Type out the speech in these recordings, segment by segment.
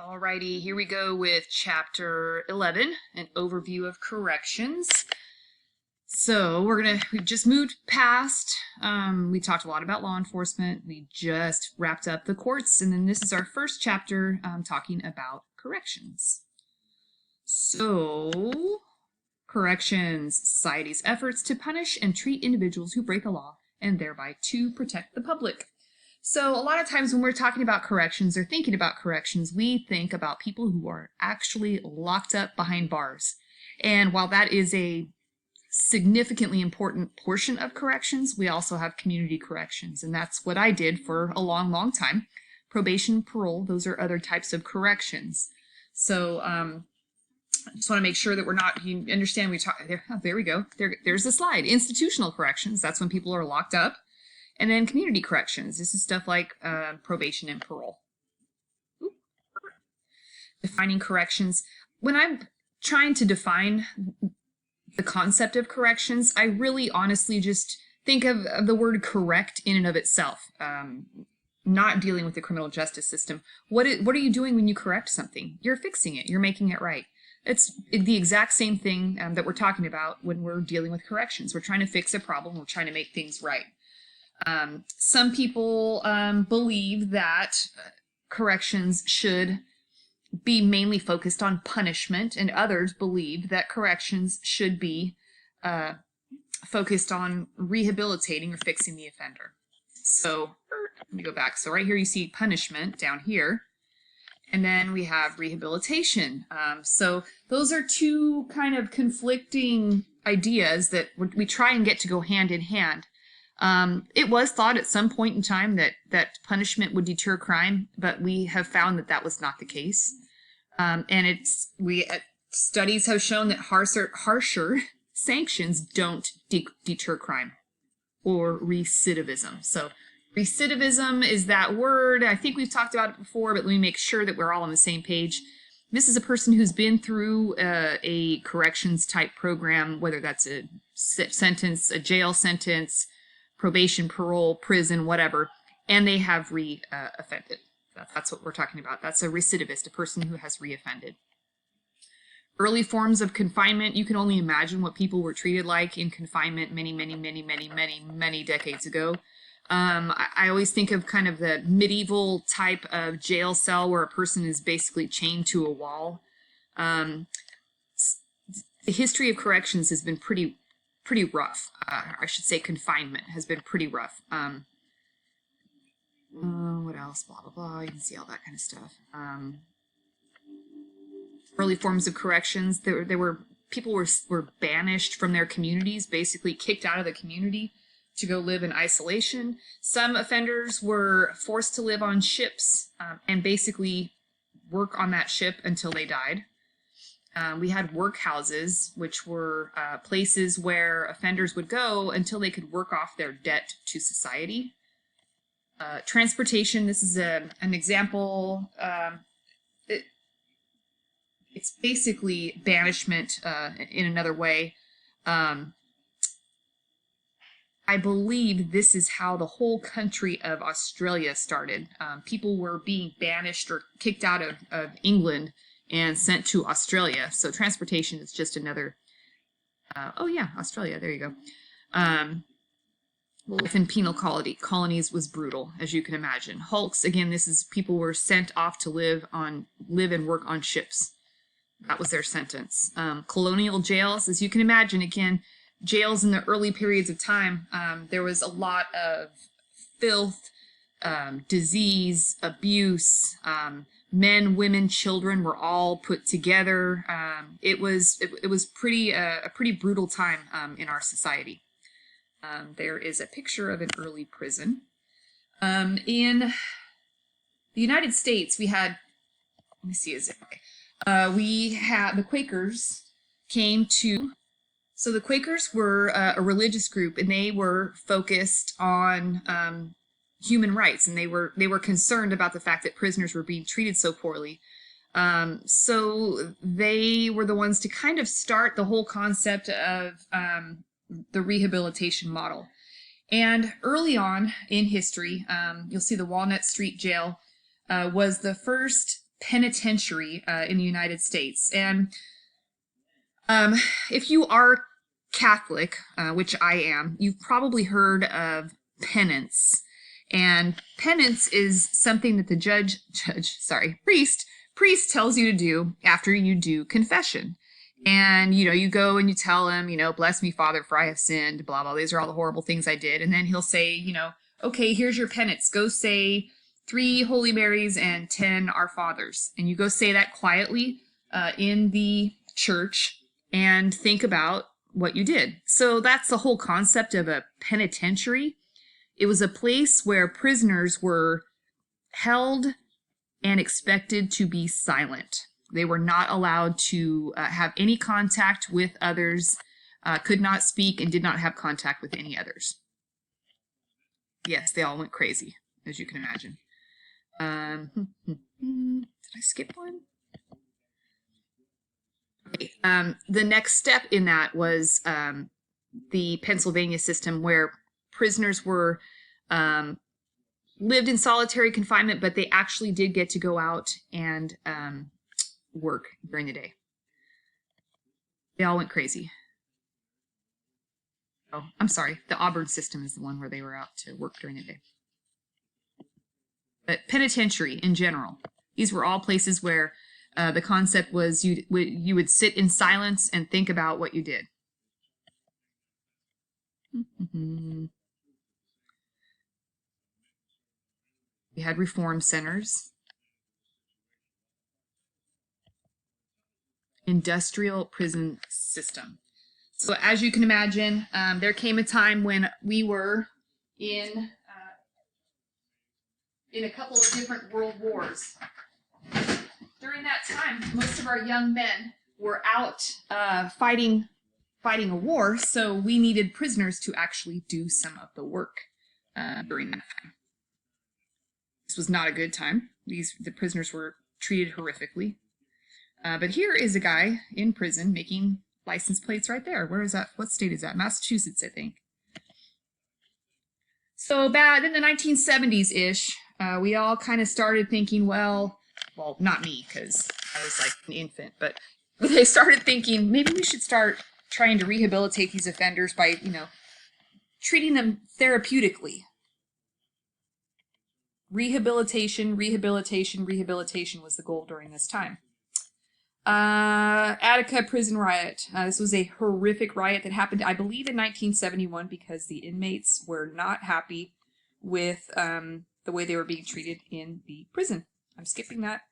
Alrighty, here we go with chapter 11, an overview of corrections. So we've just moved past, we talked a lot about law enforcement, we just wrapped up the courts, and then this is our first chapter talking about corrections. So, corrections, society's efforts to punish and treat individuals who break the law and thereby to protect the public. So a lot of times when we're talking about corrections or thinking about corrections, we think about people who are actually locked up behind bars. And while that is a significantly important portion of corrections, we also have community corrections. And that's what I did for a long, long time. Probation, parole, those are other types of corrections. So I just want to make sure that you understand there we go. There's the slide. Institutional corrections, that's when people are locked up. And then community corrections. This is stuff like probation and parole. Ooh. Defining corrections. When I'm trying to define the concept of corrections, I really honestly just think of the word correct in and of itself, not dealing with the criminal justice system. What are you doing when you correct something? You're fixing it. You're making it right. It's the exact same thing that we're talking about when we're dealing with corrections. We're trying to fix a problem. We're trying to make things right. Some people believe that corrections should be mainly focused on punishment, and others believe that corrections should be focused on rehabilitating or fixing the offender. So let me go back. So right here you see punishment down here, and then we have rehabilitation. So those are two kind of conflicting ideas that we try and get to go hand in hand. It was thought at some point in time that punishment would deter crime, but we have found that was not the case. And studies have shown that harsher sanctions don't deter crime or recidivism. So recidivism is that word. I think we've talked about it before, but let me make sure that we're all on the same page. This is a person who's been through a corrections type program, whether that's a sentence, a jail sentence, probation, parole, prison, whatever, and they have reoffended. That's what we're talking about. That's a recidivist, a person who has reoffended. Early forms of confinement, you can only imagine what people were treated like in confinement many decades ago. I always think of kind of the medieval type of jail cell where a person is basically chained to a wall. The history of corrections has been pretty rough. I should say confinement has been pretty rough. What else? Blah, blah, blah. You can see all that kind of stuff. Early forms of corrections, people were banished from their communities, basically kicked out of the community to go live in isolation. Some offenders were forced to live on ships and basically work on that ship until they died. We had workhouses, which were places where offenders would go until they could work off their debt to society. Transportation, this is an example. It's basically banishment in another way. I believe this is how the whole country of Australia started. People were being banished or kicked out of England and sent to Australia. So transportation is just another, Australia, there you go. Life in penal colonies was brutal, as you can imagine. Hulks, again, this is people were sent off to live and work on ships. That was their sentence. Colonial jails, as you can imagine, again, jails in the early periods of time, there was a lot of filth, disease, abuse, men, women, children were all put together. It was a pretty brutal time in our society. There is a picture of an early prison. In the United States, we had, let me see, we had the Quakers came to. So the Quakers were a religious group, and they were focused on human rights, and they were concerned about the fact that prisoners were being treated so poorly. So they were the ones to kind of start the whole concept of the rehabilitation model. And early on in history, you'll see the Walnut Street Jail was the first penitentiary in the United States. And if you are Catholic, which I am, you've probably heard of penance. And penance is something that the priest tells you to do after you do confession. And, you go and you tell him, bless me, Father, for I have sinned, blah, blah. These are all the horrible things I did. And then he'll say, okay, here's your penance. Go say 3 Holy Marys and 10 Our Fathers. And you go say that quietly in the church and think about what you did. So that's the whole concept of a penitentiary. It was a place where prisoners were held and expected to be silent. They were not allowed to have any contact with others, could not speak, and did not have contact with any others. Yes, they all went crazy, as you can imagine. Did I skip one? Okay. The next step in that was the Pennsylvania system, where prisoners were lived in solitary confinement, but they actually did get to go out and work during the day. They all went crazy. Oh, I'm sorry. The Auburn system is the one where they were out to work during the day. But penitentiary in general, these were all places where the concept was you would sit in silence and think about what you did. We had reform centers. Industrial prison system. So as you can imagine, there came a time when we were in a couple of different world wars. During that time, most of our young men were out fighting a war, so we needed prisoners to actually do some of the work during that time. This was not a good time. The prisoners were treated horrifically. But here is a guy in prison making license plates right there. Where is that? What state is that? Massachusetts, I think. So bad in the 1970s-ish, we all kind of started thinking, well, not me, because I was like an infant, but they started thinking maybe we should start trying to rehabilitate these offenders by, treating them therapeutically. Rehabilitation was the goal during this time. Attica prison riot. This was a horrific riot that happened, I believe, in 1971 because the inmates were not happy with the way they were being treated in the prison. I'm skipping that.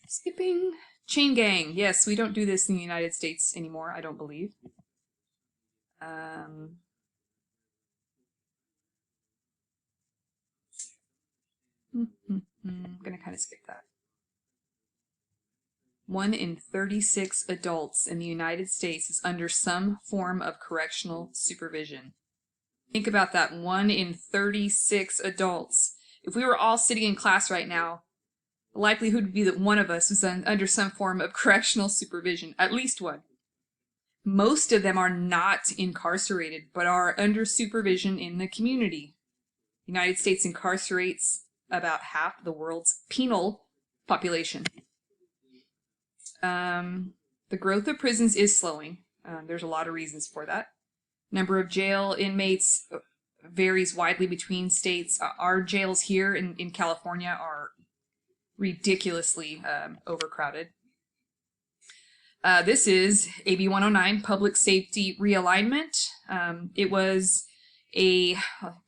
Skipping. Chain gang. Yes, we don't do this in the United States anymore, I don't believe. I'm going to kind of skip that. 1 in 36 adults in the United States is under some form of correctional supervision. Think about that, 1 in 36 adults. If we were all sitting in class right now, the likelihood would be that one of us is under some form of correctional supervision, at least one. Most of them are not incarcerated, but are under supervision in the community. The United States incarcerates about half the world's penal population. The growth of prisons is slowing. There's a lot of reasons for that. Number of jail inmates varies widely between states. Our jails here in California are ridiculously overcrowded. This is AB 109, Public Safety Realignment. It was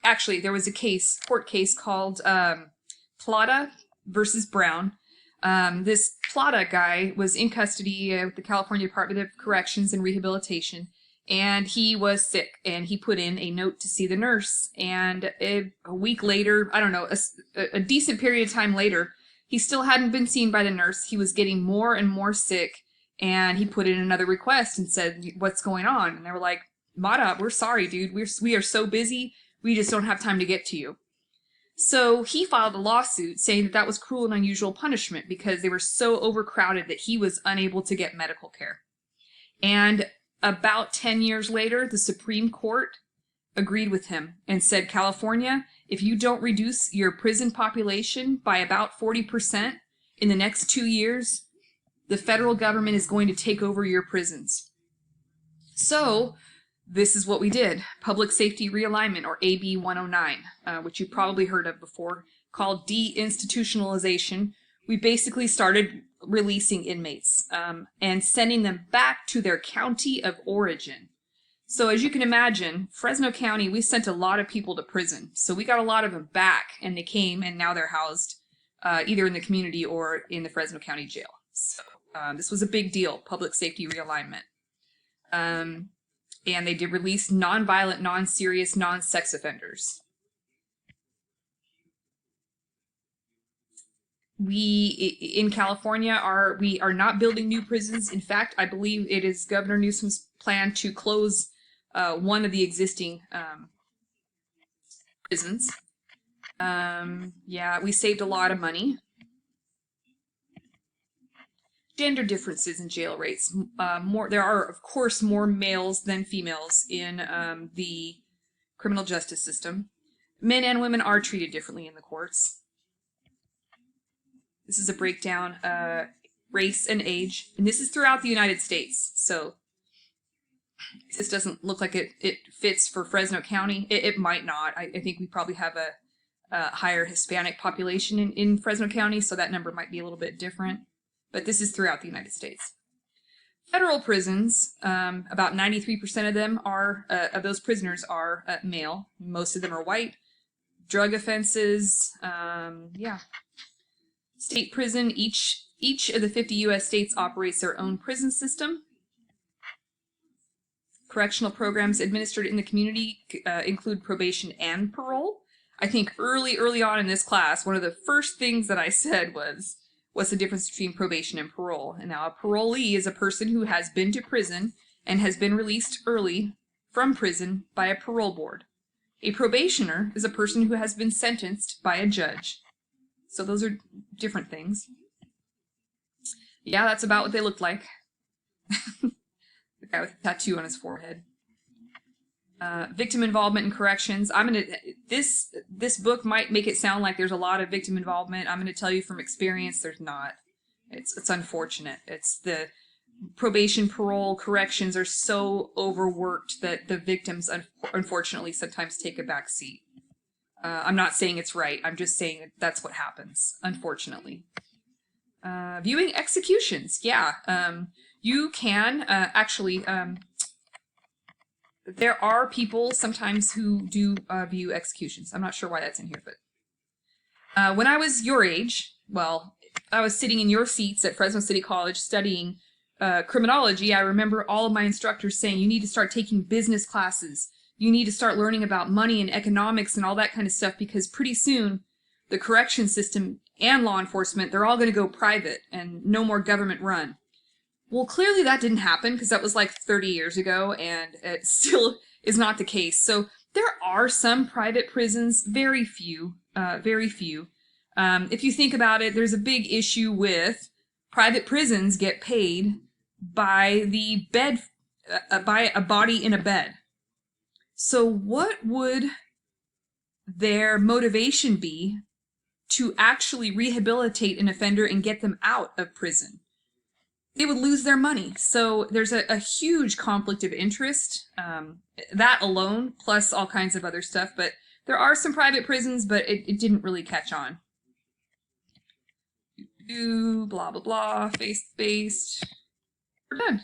actually, there was a court case called Plata versus Brown. This Plata guy was in custody with the California Department of Corrections and Rehabilitation, and he was sick, and he put in a note to see the nurse, and a week later, I don't know, a decent period of time later, he still hadn't been seen by the nurse. He was getting more and more sick, and he put in another request and said, what's going on? And they were like, Mata, we're sorry, dude. We are so busy, we just don't have time to get to you. So he filed a lawsuit saying that that was cruel and unusual punishment because they were so overcrowded that he was unable to get medical care. And about 10 years later, the Supreme Court agreed with him and said, California, if you don't reduce your prison population by about 40%, in the next 2 years, the federal government is going to take over your prisons. So this is what we did. Public Safety Realignment, or AB 109, which you've probably heard of before, called deinstitutionalization. We basically started releasing inmates and sending them back to their county of origin. So as you can imagine, Fresno County, we sent a lot of people to prison. So we got a lot of them back, and they came, and now they're housed either in the community or in the Fresno County Jail. So this was a big deal, public safety realignment. And they did release non-violent, non-serious, non-sex offenders. We, in California, we are not building new prisons. In fact, I believe it is Governor Newsom's plan to close one of the existing prisons. Yeah, we saved a lot of money. Gender differences in jail rates. There are, of course, more males than females in the criminal justice system. Men and women are treated differently in the courts. This is a breakdown, race and age, and this is throughout the United States. So this doesn't look like it fits for Fresno County. It might not. I think we probably have a higher Hispanic population in Fresno County, so that number might be a little bit different. But this is throughout the United States. Federal prisons, about 93% of them of those prisoners are male. Most of them are white. Drug offenses, yeah. State prison, each of the 50 U.S. states operates their own prison system. Correctional programs administered in the community include probation and parole. I think early on in this class, one of the first things that I said was, what's the difference between probation and parole? And now a parolee is a person who has been to prison and has been released early from prison by a parole board. A probationer is a person who has been sentenced by a judge. So those are different things. Yeah, that's about what they looked like. The guy with a tattoo on his forehead. Victim involvement in corrections. This book might make it sound like there's a lot of victim involvement. I'm going to tell you from experience, there's not. It's unfortunate. It's the probation, parole, corrections are so overworked that the victims unfortunately sometimes take a back seat. I'm not saying it's right. I'm just saying that's what happens, unfortunately. Viewing executions. Yeah. You can actually... there are people sometimes who do view executions. I'm not sure why that's in here, but when I was your age, well, I was sitting in your seats at Fresno City College studying criminology. I remember all of my instructors saying, you need to start taking business classes. You need to start learning about money and economics and all that kind of stuff, because pretty soon the correction system and law enforcement, they're all going to go private and no more government run. Well, clearly that didn't happen, because that was like 30 years ago, and it still is not the case. So there are some private prisons, very few, very few. If you think about it, there's a big issue with private prisons get paid by the bed, by a body in a bed. So what would their motivation be to actually rehabilitate an offender and get them out of prison? They would lose their money. So there's a huge conflict of interest, that alone, plus all kinds of other stuff. But there are some private prisons, but it didn't really catch on. Blah, blah, blah, faith-based. We're done.